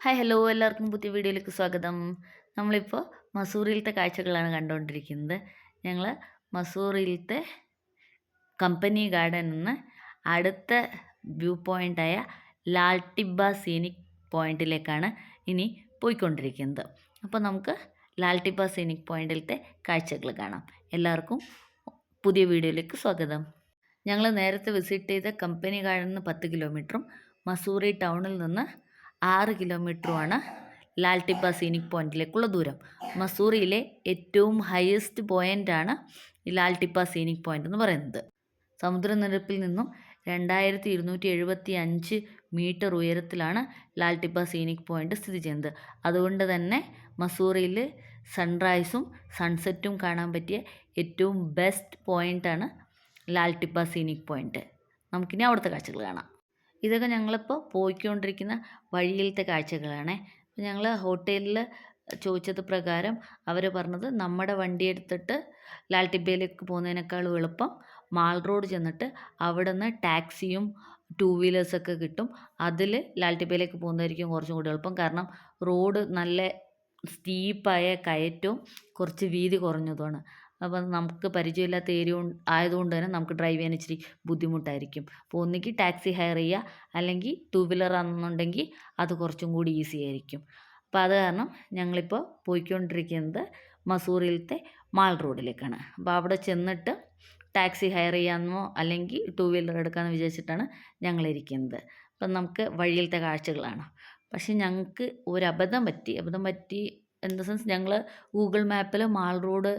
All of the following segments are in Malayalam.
ഹായ് ഹലോ എല്ലാവർക്കും പുതിയ വീഡിയോയിലേക്ക് സ്വാഗതം. നമ്മളിപ്പോൾ മസൂറിയിലത്തെ കാഴ്ചകളാണ് കണ്ടുകൊണ്ടിരിക്കുന്നത്. ഞങ്ങൾ മസൂറിയിലത്തെ കമ്പനി ഗാർഡനിൽ നിന്ന് അടുത്ത വ്യൂ പോയിൻ്റായ ലാൽ ടിബ്ബ സീനിക് പോയിൻറ്റിലേക്കാണ് ഇനി പോയിക്കൊണ്ടിരിക്കുന്നത്. അപ്പോൾ നമുക്ക് ലാൽ ടിബ്ബ സീനിക് പോയിൻറ്റിലത്തെ കാഴ്ചകൾ കാണാം. എല്ലാവർക്കും പുതിയ വീഡിയോയിലേക്ക് സ്വാഗതം. ഞങ്ങൾ നേരത്തെ വിസിറ്റ് ചെയ്ത കമ്പനി ഗാർഡനിൽ നിന്ന് 10 കിലോമീറ്ററും മസൂറി ടൗണിൽ നിന്ന് 6 കിലോമീറ്ററുമാണ് ലാൽ ടിബ്ബ സീനിക് പോയിൻറ്റിലേക്കുള്ള ദൂരം. മസൂറിയിലെ ഏറ്റവും ഹയസ്റ്റ് പോയിൻ്റാണ് ഈ ലാൽ ടിബ്ബ സീനിക് പോയിൻ്റ് എന്ന് പറയുന്നത്. സമുദ്രനിരപ്പിൽ നിന്നും 2275 മീറ്റർ ഉയരത്തിലാണ് ലാൽ ടിബ്ബ സീനിക് പോയിൻ്റ് സ്ഥിതി ചെയ്യുന്നത്. അതുകൊണ്ട് തന്നെ മസൂറിയിൽ സൺറൈസും സൺസെറ്റും കാണാൻ പറ്റിയ ഏറ്റവും ബെസ്റ്റ് പോയിൻ്റാണ് ലാൽ ടിബ്ബ സീനിക് പോയിൻ്റ്. നമുക്കിനി അവിടുത്തെ കാഴ്ചകൾ കാണാം. ഇതൊക്കെ ഞങ്ങളിപ്പോൾ പോയിക്കൊണ്ടിരിക്കുന്ന വഴിയിലത്തെ കാഴ്ചകളാണ്. ഞങ്ങൾ ഹോട്ടലിൽ ചോദിച്ചത് പ്രകാരം അവർ പറഞ്ഞത് നമ്മുടെ വണ്ടി എടുത്തിട്ട് ലാൽ ടിബ്ബയിലേക്ക് പോകുന്നതിനേക്കാളും എളുപ്പം മാൾ റോഡ് ചെന്നിട്ട് അവിടെ നിന്ന് ടാക്സിയും 2 വീലേഴ്സൊക്കെ കിട്ടും. അതിൽ ലാൽ ടിബ്ബയിലേക്ക് പോകുന്നതായിരിക്കും കുറച്ചും കൂടി എളുപ്പം. കാരണം റോഡ് നല്ല സ്റ്റീപ്പായ കയറ്റവും കുറച്ച് വീതി കുറഞ്ഞതുമാണ്. അപ്പം നമുക്ക് പരിചയമില്ലാത്ത ഏരിയ ആയതുകൊണ്ട് തന്നെ നമുക്ക് ഡ്രൈവ് ചെയ്യാൻ ഇച്ചിരി ബുദ്ധിമുട്ടായിരിക്കും. അപ്പോൾ ഒന്നുകിൽ ടാക്സി ഹയർ ചെയ്യുക, അല്ലെങ്കിൽ 2 വീലർ ആണെന്നുണ്ടെങ്കിൽ അത് കുറച്ചും കൂടി ഈസി ആയിരിക്കും. അപ്പോൾ അത് കാരണം ഞങ്ങളിപ്പോൾ പോയിക്കൊണ്ടിരിക്കുന്നത് മസൂറിയിലത്തെ മാൾ റോഡിലേക്കാണ്. അപ്പോൾ അവിടെ ചെന്നിട്ട് ടാക്സി ഹയർ ചെയ്യാമെന്നോ അല്ലെങ്കിൽ 2 വീലർ എടുക്കാമെന്ന് വിചാരിച്ചിട്ടാണ് ഞങ്ങളിരിക്കുന്നത്. അപ്പം നമുക്ക് വഴിയിലത്തെ കാഴ്ചകളാണ്. പക്ഷേ ഞങ്ങൾക്ക് ഒരു അബദ്ധം പറ്റി ഇൻ ദ സെൻസ് ഞങ്ങൾ ഗൂഗിൾ മാപ്പിൽ മാൾ റോഡ്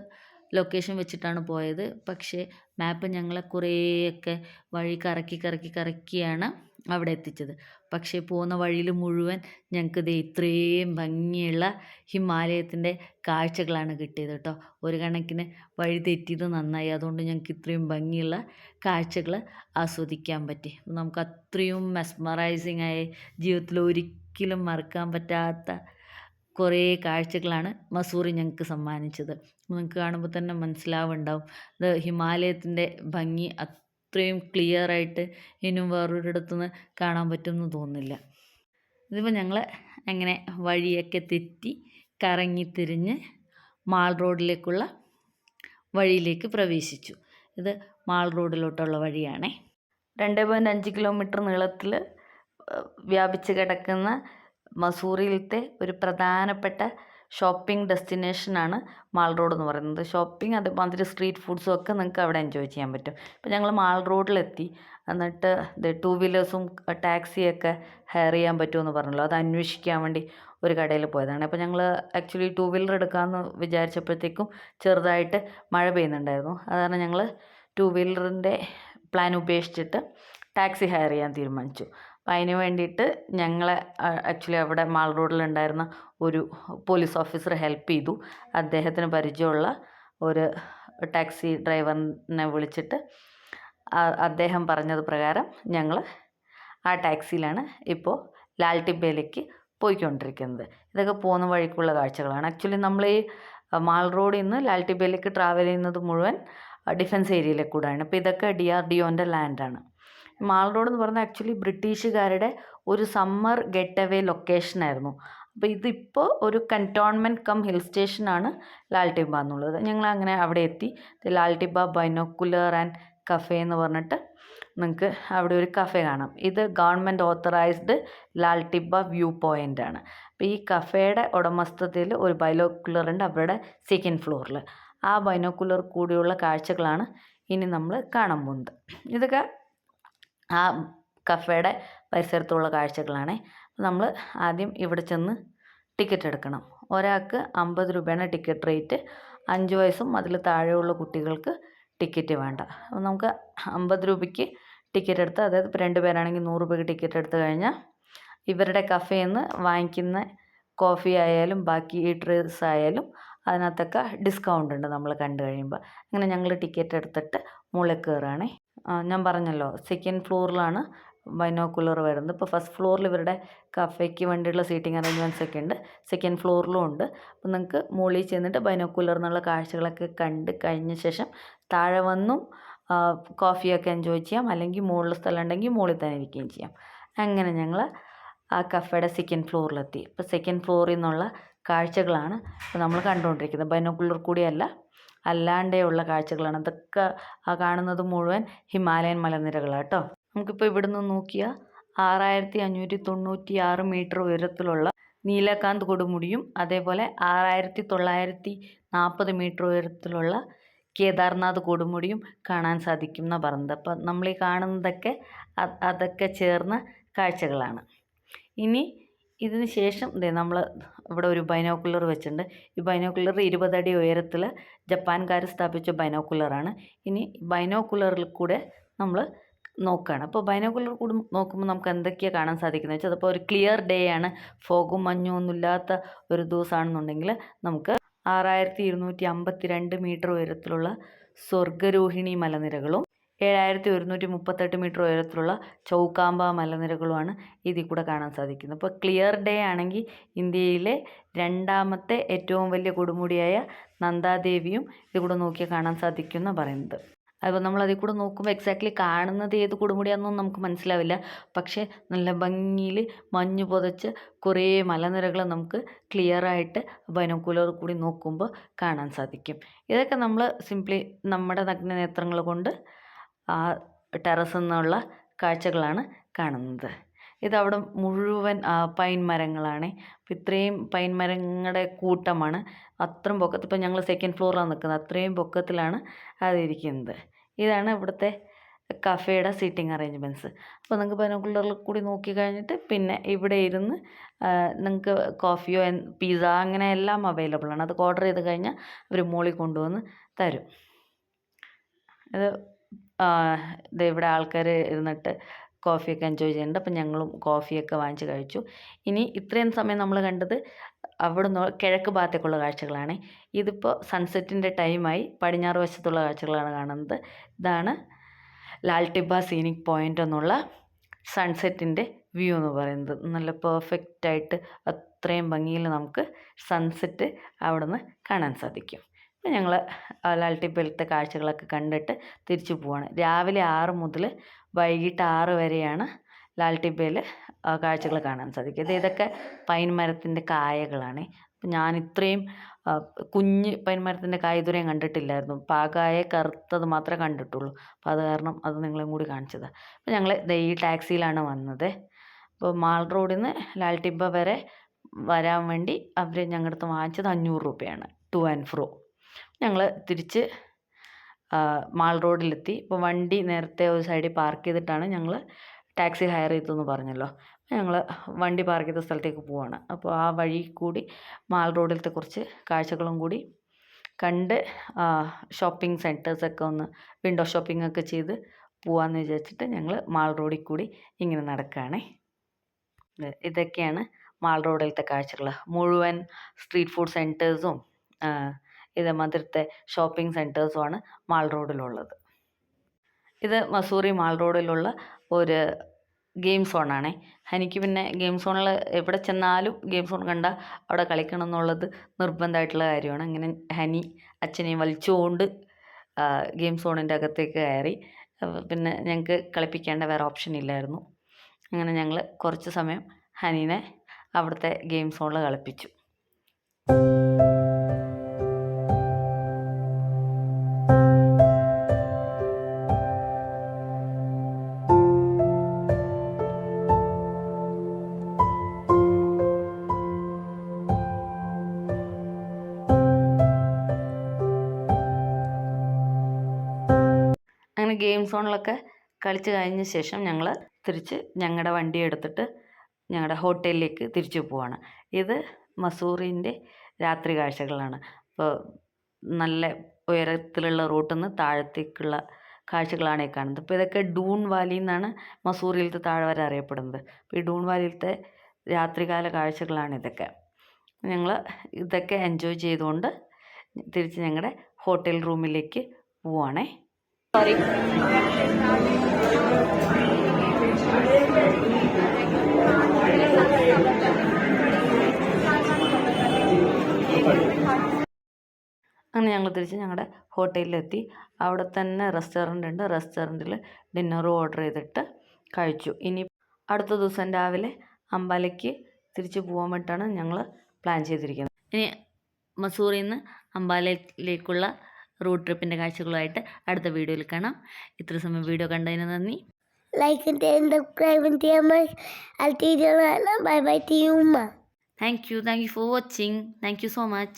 ലൊക്കേഷൻ വെച്ചിട്ടാണ് പോയത്. പക്ഷേ മാപ്പ് ഞങ്ങളെ കുറേയൊക്കെ വഴി കറക്കിയാണ് അവിടെ എത്തിച്ചത്. പക്ഷേ പോകുന്ന വഴിയിൽ മുഴുവൻ ഞങ്ങൾക്ക് ദേ ഇത്രയും ഭംഗിയുള്ള ഹിമാലയത്തിൻ്റെ കാഴ്ചകളാണ് കിട്ടിയത് കേട്ടോ. ഒരു കണക്കിന് വഴി തെറ്റിയത് നന്നായി. അതുകൊണ്ട് ഞങ്ങൾക്ക് ഇത്രയും ഭംഗിയുള്ള കാഴ്ചകൾ ആസ്വദിക്കാൻ പറ്റി. നമുക്ക് അത്രയും മെസ്മറൈസിങ് ആയ ജീവിതത്തിൽ ഒരിക്കലും മറക്കാൻ പറ്റാത്ത കുറേ കാഴ്ചകളാണ് മസൂറി ഞങ്ങൾക്ക് സമ്മാനിച്ചത്. നിങ്ങൾക്ക് കാണുമ്പോൾ തന്നെ മനസ്സിലാവുന്നുണ്ടാവും ഇത് ഹിമാലയത്തിൻ്റെ ഭംഗി അത്രയും ക്ലിയറായിട്ട് ഇനിയും വേറൊരിടത്തുനിന്ന് കാണാൻ പറ്റുമെന്ന് തോന്നുന്നില്ല. ഇതിപ്പോൾ ഞങ്ങൾ അങ്ങനെ വഴിയൊക്കെ തെറ്റി കറങ്ങിത്തിരിഞ്ഞ് മാൾ റോഡിലേക്കുള്ള വഴിയിലേക്ക് പ്രവേശിച്ചു. ഇത് മാൾ റോഡിലോട്ടുള്ള വഴിയാണേ. 2.5 കിലോമീറ്റർ നീളത്തിൽ വ്യാപിച്ച് കിടക്കുന്ന മസൂറിയിലത്തെ ഒരു പ്രധാനപ്പെട്ട ഷോപ്പിംഗ് ഡെസ്റ്റിനേഷനാണ് മാൾ റോഡ് എന്ന് പറയുന്നത്. ഷോപ്പിംഗ് അതുമാതിരി സ്ട്രീറ്റ് ഫുഡ്സും ഒക്കെ നിങ്ങൾക്ക് അവിടെ എൻജോയ് ചെയ്യാൻ പറ്റും. ഇപ്പോൾ ഞങ്ങൾ മാൾ റോഡിലെത്തി. എന്നിട്ട് 2 വീലേഴ്സും ടാക്സിയൊക്കെ ഹയർ ചെയ്യാൻ പറ്റുമെന്ന് പറഞ്ഞല്ലോ. അത് അന്വേഷിക്കാൻ വേണ്ടി ഒരു കടയിൽ പോയതാണ്. അപ്പോൾ ഞങ്ങൾ ആക്ച്വലി 2 വീലർ എടുക്കാമെന്ന് വിചാരിച്ചപ്പോഴത്തേക്കും ചെറുതായിട്ട് മഴ പെയ്യുന്നുണ്ടായിരുന്നു. അതാണ് ഞങ്ങൾ 2 വീലറിൻ്റെ പ്ലാൻ ഉപേക്ഷിച്ചിട്ട് ടാക്സി ഹയർ ചെയ്യാൻ തീരുമാനിച്ചു. അപ്പം അതിന് വേണ്ടിയിട്ട് ഞങ്ങളെ ആക്ച്വലി അവിടെ മാൾ റോഡിലുണ്ടായിരുന്ന ഒരു പോലീസ് ഓഫീസർ ഹെൽപ്പ് ചെയ്തു. അദ്ദേഹത്തിന് പരിചയമുള്ള ഒരു ടാക്സി ഡ്രൈവറിനെ വിളിച്ചിട്ട് അദ്ദേഹം പറഞ്ഞത് പ്രകാരം ഞങ്ങൾ ആ ടാക്സിയിലാണ് ഇപ്പോൾ ലാൽ ടിബ്ബയിലേക്ക് പോയിക്കൊണ്ടിരിക്കുന്നത്. ഇതൊക്കെ പോകുന്ന വഴിക്കുള്ള കാഴ്ചകളാണ്. ആക്ച്വലി നമ്മൾ ഈ മാൾ റോഡിൽ നിന്ന് ലാൽ ടിബ്ബയിലേക്ക് ട്രാവൽ ചെയ്യുന്നത് മുഴുവൻ ഡിഫൻസ് ഏരിയയിലെ കൂടെയാണ്. ഇപ്പോൾ ഇതൊക്കെ DRDOൻ്റെ ലാൻഡാണ്. മാൾ റോഡ് എന്ന് പറഞ്ഞാൽ ആക്ച്വലി ബ്രിട്ടീഷുകാരുടെ ഒരു സമ്മർ ഗെറ്റ് അവേ ലൊക്കേഷനായിരുന്നു. അപ്പോൾ ഇതിപ്പോൾ ഒരു കൻറ്റോൺമെൻറ്റ് കം ഹിൽ സ്റ്റേഷനാണ് ലാൽ ടിബ്ബ എന്നുള്ളത്. ഞങ്ങൾ അങ്ങനെ അവിടെ എത്തി. ലാൽ ടിബ്ബ ബൈനോക്കുലർ ആൻഡ് കഫേ എന്ന് പറഞ്ഞിട്ട് നിങ്ങൾക്ക് അവിടെ ഒരു കഫേ കാണാം. ഇത് ഗവൺമെൻറ് ഓത്തറൈസ്ഡ് ലാൽ ടിബ്ബ വ്യൂ പോയിൻ്റാണ്. അപ്പോൾ ഈ കഫേയുടെ ഉടമസ്ഥതയിൽ ഒരു ബൈനോക്കുലർ ഉണ്ട് അവരുടെ 2nd ഫ്ലോറിൽ. ആ ബൈനോക്കുലർ കൂടിയുള്ള കാഴ്ചകളാണ് ഇനി നമ്മൾ കാണാൻ പോകുന്നത്. ഇതൊക്കെ ആ കഫേയുടെ പരിസരത്തുള്ള കാഴ്ചകളാണ്. നമ്മൾ ആദ്യം ഇവിടെ ചെന്ന് ടിക്കറ്റ് എടുക്കണം. ഒരാൾക്ക് 50 രൂപയാണ് ടിക്കറ്റ് റേറ്റ്. 5 വയസ്സും അതിൽ താഴെയുള്ള കുട്ടികൾക്ക് ടിക്കറ്റ് വേണ്ട. അപ്പോൾ നമുക്ക് 50 രൂപയ്ക്ക് ടിക്കറ്റ് എടുത്ത്, അതായത് ഇപ്പോൾ 2 പേരാണെങ്കിൽ 100 രൂപയ്ക്ക് ടിക്കറ്റ് എടുത്ത് കഴിഞ്ഞാൽ ഇവരുടെ കഫേയിൽ നിന്ന് വാങ്ങിക്കുന്ന കോഫി ആയാലും ബാക്കി ഈറ്ററീസ് ആയാലും അതിനകത്തൊക്കെ ഡിസ്കൗണ്ട് ഉണ്ട് നമ്മൾ കണ്ടു കഴിയുമ്പോൾ. അങ്ങനെ ഞങ്ങൾ ടിക്കറ്റ് എടുത്തിട്ട് മുകളിൽ കയറുകയാണേ. ഞാൻ പറഞ്ഞല്ലോ 2nd ഫ്ലോറിലാണ് ബൈനോക്കുലർ വരുന്നത്. ഇപ്പോൾ 1st ഫ്ലോറിൽ ഇവരുടെ കഫേക്ക് വേണ്ടിയുള്ള സീറ്റിംഗ് അറേഞ്ച്മെൻറ്റ്സ് ഒക്കെ ഉണ്ട്. 2nd ഫ്ലോറിലും ഉണ്ട്. അപ്പോൾ നിങ്ങൾക്ക് മുകളിൽ ചെന്നിട്ട് ബൈനോക്കുലർ എന്നുള്ള കാഴ്ചകളൊക്കെ കണ്ട് കഴിഞ്ഞ ശേഷം താഴെ വന്നും കോഫിയൊക്കെ എൻജോയ് ചെയ്യാം. അല്ലെങ്കിൽ മുകളിൽ സ്ഥലം ഉണ്ടെങ്കിൽ മുകളിൽ തന്നെ ഇരിക്കുകയും ചെയ്യാം. അങ്ങനെ ഞങ്ങൾ ആ കഫേയുടെ സെക്കൻഡ് ഫ്ലോറിലെത്തി. ഇപ്പോൾ സെക്കൻഡ് ഫ്ലോറിൽ നിന്നുള്ള കാഴ്ചകളാണ് ഇപ്പോൾ നമ്മൾ കണ്ടുകൊണ്ടിരിക്കുന്നത്. ബൈനോക്കുലർ കൂടിയല്ല, അല്ലാണ്ടെയുള്ള കാഴ്ചകളാണ്. അതൊക്കെ ആ കാണുന്നത് മുഴുവൻ ഹിമാലയൻ മലനിരകളാണ് കേട്ടോ. നമുക്കിപ്പോൾ ഇവിടെ നിന്ന് നോക്കിയാൽ 6596 മീറ്റർ ഉയരത്തിലുള്ള നീലകാന്ത് കൊടുമുടിയും അതേപോലെ 6940 മീറ്റർ ഉയരത്തിലുള്ള കേദാർനാഥ് കൊടുമുടിയും കാണാൻ സാധിക്കും എന്നാണ് പറയുന്നത്. അപ്പം നമ്മൾ ഈ കാണുന്നതൊക്കെ അതൊക്കെ ചേർന്ന കാഴ്ചകളാണ്. ഇനി ഇതിന് ശേഷം നമ്മൾ ഇവിടെ ഒരു ബൈനോക്കുലർ വെച്ചിട്ടുണ്ട്. ഈ ബൈനോക്കുലർ 20 അടി ഉയരത്തിൽ ജപ്പാൻകാർ സ്ഥാപിച്ച ബൈനോക്കുലറാണ്. ഇനി ബൈനോക്കുലറിൽ കൂടെ നമ്മൾ നോക്കുകയാണ്. അപ്പോൾ ബൈനോക്കുലർ കൂടി നോക്കുമ്പോൾ നമുക്ക് എന്തൊക്കെയാണ് കാണാൻ സാധിക്കുന്നത് വെച്ചാൽ, അതിപ്പോൾ ഒരു ക്ലിയർ ഡേ ആണ്, ഫോഗും മഞ്ഞും ഒന്നും ഇല്ലാത്ത ഒരു ദിവസമാണെന്നുണ്ടെങ്കിൽ നമുക്ക് 6252 മീറ്റർ ഉയരത്തിലുള്ള സ്വർഗരോഹിണി മലനിരകളും 7138 മീറ്റർ ഉയരത്തിലുള്ള ചൗക്കാമ്പ മലനിരകളുമാണ് ഇതിൽ കൂടെ കാണാൻ സാധിക്കുന്നത്. ഇപ്പോൾ ക്ലിയർ ഡേ ആണെങ്കിൽ ഇന്ത്യയിലെ രണ്ടാമത്തെ ഏറ്റവും വലിയ കൊടുമുടിയായ നന്ദാദേവിയും ഇതിൽ കൂടെ നോക്കിയാൽ കാണാൻ സാധിക്കും എന്നാണ് പറയുന്നത്. അപ്പോൾ നമ്മൾ അതിൽ കൂടെ നോക്കുമ്പോൾ എക്സാക്ട്ലി കാണുന്നത് ഏത് കൊടുമുടിയാണെന്നൊന്നും നമുക്ക് മനസ്സിലാവില്ല. പക്ഷേ നല്ല ഭംഗിയിൽ മഞ്ഞ് പുതച്ച് കുറേ മലനിരകൾ നമുക്ക് ക്ലിയറായിട്ട് ബൈനോക്കുലർ കൂടി നോക്കുമ്പോൾ കാണാൻ സാധിക്കും. ഇതൊക്കെ നമ്മൾ സിംപ്ലി നമ്മുടെ നഗ്നനേത്രങ്ങൾ കൊണ്ട് ആ ടെറസിൽ നിന്നുള്ള കാഴ്ചകളാണ് കാണുന്നത്. ഇതവിടെ മുഴുവൻ പൈൻ മരങ്ങളാണ്. അപ്പോൾ ഇത്രയും പൈൻ മരങ്ങളുടെ കൂട്ടമാണ്. അത്രയും പൊക്കത്തിൽ, ഇപ്പോൾ ഞങ്ങൾ സെക്കൻഡ് ഫ്ലോറിലാണ് നിൽക്കുന്നത്, അത്രയും പൊക്കത്തിലാണ് അതിരിക്കുന്നത്. ഇതാണ് ഇവിടുത്തെ കഫേയുടെ സീറ്റിംഗ് അറേഞ്ച്മെൻറ്റ്സ്. അപ്പോൾ നിങ്ങൾക്ക് ബൈനോക്കുലറിൽ കൂടി നോക്കി കഴിഞ്ഞിട്ട് പിന്നെ ഇവിടെ ഇരുന്ന് നിങ്ങൾക്ക് കോഫിയോ പിസ്സ അങ്ങനെ എല്ലാം അവൈലബിൾ ആണ്. അത് ഓർഡർ ചെയ്ത് കഴിഞ്ഞാൽ അവർ മുകളിൽ കൊണ്ടുവന്ന് തരും. ഇത് ഇവിടെ ആൾക്കാർ ഇരുന്നിട്ട് കോഫിയൊക്കെ എൻജോയ് ചെയ്യുന്നുണ്ട്. അപ്പം ഞങ്ങളും കോഫിയൊക്കെ വാങ്ങിച്ച് കഴിച്ചു. ഇനി ഇത്രയും സമയം നമ്മൾ കണ്ടത് അവിടെ നിന്ന് കിഴക്ക് ഭാഗത്തേക്കുള്ള കാഴ്ചകളാണ്. ഇതിപ്പോൾ സൺസെറ്റിൻ്റെ ടൈമായി പടിഞ്ഞാറ് വശത്തുള്ള കാഴ്ചകളാണ് കാണുന്നത്. ഇതാണ് ലാൽ ടിബ സീനിക് പോയിൻ്റ് എന്നുള്ള സൺസെറ്റിൻ്റെ വ്യൂ എന്ന് പറയുന്നത്. നല്ല പെർഫെക്റ്റായിട്ട് അത്രയും ഭംഗിയിൽ നമുക്ക് സൺസെറ്റ് അവിടെ നിന്ന് കാണാൻ സാധിക്കും. ഞങ്ങൾ ലാൽ ടിബയിലത്തെ കാഴ്ചകളൊക്കെ കണ്ടിട്ട് തിരിച്ചു പോവാണ്. രാവിലെ 6 മുതൽ വൈകിട്ട് 6 വരെയാണ് ലാൽ ടിബയിൽ കാഴ്ചകൾ കാണാൻ സാധിക്കും. ഇതൊക്കെ പൈൻ മരത്തിൻ്റെ കായകളാണ്. അപ്പം ഞാൻ ഇത്രയും കുഞ്ഞ് പൈൻ മരത്തിൻ്റെ കായ ഇതുവരെയും കണ്ടിട്ടില്ലായിരുന്നു. പാകായ കറുത്തത് മാത്രമേ കണ്ടിട്ടുള്ളൂ. അപ്പോൾ അത് കാരണം അത് നിങ്ങളെയും കൂടി കാണിച്ചതാണ്. അപ്പോൾ ഞങ്ങൾ ഈ ടാക്സിയിലാണ് വന്നത്. അപ്പോൾ മാൾ റോഡിൽ നിന്ന് ലാൽ ടിബ വരെ വരാൻ വേണ്ടി അവർ ഞങ്ങളുടെ അടുത്ത് വാങ്ങിച്ചത് 500 രൂപയാണ് ടു ആൻഡ് ഫ്രോ. ഞങ്ങൾ തിരിച്ച് മാൾ റോഡിലെത്തി. ഇപ്പോൾ വണ്ടി നേരത്തെ ഒരു സൈഡിൽ പാർക്ക് ചെയ്തിട്ടാണ് ഞങ്ങൾ ടാക്സി ഹയർ ചെയ്തതെന്ന് പറഞ്ഞല്ലോ. ഞങ്ങൾ വണ്ടി പാർക്ക് ചെയ്ത സ്ഥലത്തേക്ക് പോവാണ്. അപ്പോൾ ആ വഴി കൂടി മാൾ റോഡിലത്തെ കുറച്ച് കാഴ്ചകളും കൂടി കണ്ട് ഷോപ്പിംഗ് സെൻറ്റേഴ്സൊക്കെ ഒന്ന് വിൻഡോ ഷോപ്പിംഗ് ഒക്കെ ചെയ്ത് പോവാമെന്ന് വിചാരിച്ചിട്ട് ഞങ്ങൾ മാൾ റോഡിൽ കൂടി ഇങ്ങനെ നടക്കുകയാണേ. ഇതൊക്കെയാണ് മാൾ റോഡിലത്തെ കാഴ്ചകൾ. മുഴുവൻ സ്ട്രീറ്റ് ഫുഡ് സെൻറ്റേഴ്സും ഇതേമാതിരത്തെ ഷോപ്പിംഗ് സെൻറ്റേഴ്സുമാണ് മാൾ റോഡിലുള്ളത്. ഇത് മസൂറി മാൾ റോഡിലുള്ള ഒരു ഗെയിം സോണാണേ. എനിക്ക് പിന്നെ ഗെയിം സോണിൽ എവിടെ ചെന്നാലും ഗെയിം സോൺ കണ്ടാൽ അവിടെ കളിക്കണം എന്നുള്ളത് നിർബന്ധമായിട്ടുള്ള കാര്യമാണ്. അങ്ങനെ ഹനി അച്ഛനെയും വലിച്ചുകൊണ്ട് ഗെയിം സോണിൻ്റെ അകത്തേക്ക് കയറി. പിന്നെ ഞങ്ങൾക്ക് കളിപ്പിക്കേണ്ട വേറെ ഓപ്ഷൻ ഇല്ലായിരുന്നു. അങ്ങനെ ഞങ്ങൾ കുറച്ച് സമയം ഹനീനെ അവിടുത്തെ ഗെയിം സോണിൽ കളിപ്പിച്ചു. അങ്ങനെ ഗെയിം സോണിലൊക്കെ കളിച്ച് കഴിഞ്ഞ ശേഷം ഞങ്ങൾ തിരിച്ച് ഞങ്ങളുടെ വണ്ടി എടുത്തിട്ട് ഞങ്ങളുടെ ഹോട്ടലിലേക്ക് തിരിച്ചു പോവാണ്. ഇത് മസൂറിൻ്റെ രാത്രി കാഴ്ചകളാണ്. അപ്പോൾ നല്ല ഉയരത്തിലുള്ള റൂട്ടിൽ നിന്ന് താഴത്തേക്കുള്ള കാഴ്ചകളാണ് ഈ കാണുന്നത്. അപ്പോൾ ഇതൊക്കെ ഡൂൺ വാലി എന്നാണ് മസൂറിയിലത്തെ താഴ്വര അറിയപ്പെടുന്നത്. അപ്പോൾ ഈ ഡൂൺ വാലിയിലത്തെ രാത്രികാല കാഴ്ചകളാണ് ഇതൊക്കെ. ഞങ്ങൾ ഇതൊക്കെ എൻജോയ് ചെയ്തുകൊണ്ട് തിരിച്ച് ഞങ്ങളുടെ ഹോട്ടൽ റൂമിലേക്ക് പോവാണേ. സോറി, അങ്ങനെ ഞങ്ങൾ തിരിച്ച് ഞങ്ങളുടെ ഹോട്ടലിലെത്തി. അവിടെ തന്നെ റെസ്റ്റോറൻ്റ് ഉണ്ട്. റെസ്റ്റോറൻറ്റിൽ ഡിന്നറും ഓർഡർ ചെയ്തിട്ട് കഴിച്ചു. ഇനി അടുത്ത ദിവസം രാവിലെ അംബാലയ്ക്ക് തിരിച്ച് പോകാൻ വേണ്ടിയിട്ടാണ് ഞങ്ങൾ പ്ലാൻ ചെയ്തിരിക്കുന്നത്. ഇനി മസൂറിയിൽ നിന്ന് അംബാലയിലേക്കുള്ള റോഡ് ട്രിപ്പിൻ്റെ കാഴ്ചകളുമായിട്ട് അടുത്ത വീഡിയോയിൽ കാണാം. ഇത്ര സമയം വീഡിയോ കണ്ടതിന് നന്ദി. ലൈക്കും ചെയ്യാൻ സബ്സ്ക്രൈബും ചെയ്യാൻ ബൈ ബൈ ടു യു ഉമ്മ. Thank you for watching. Thank you so much.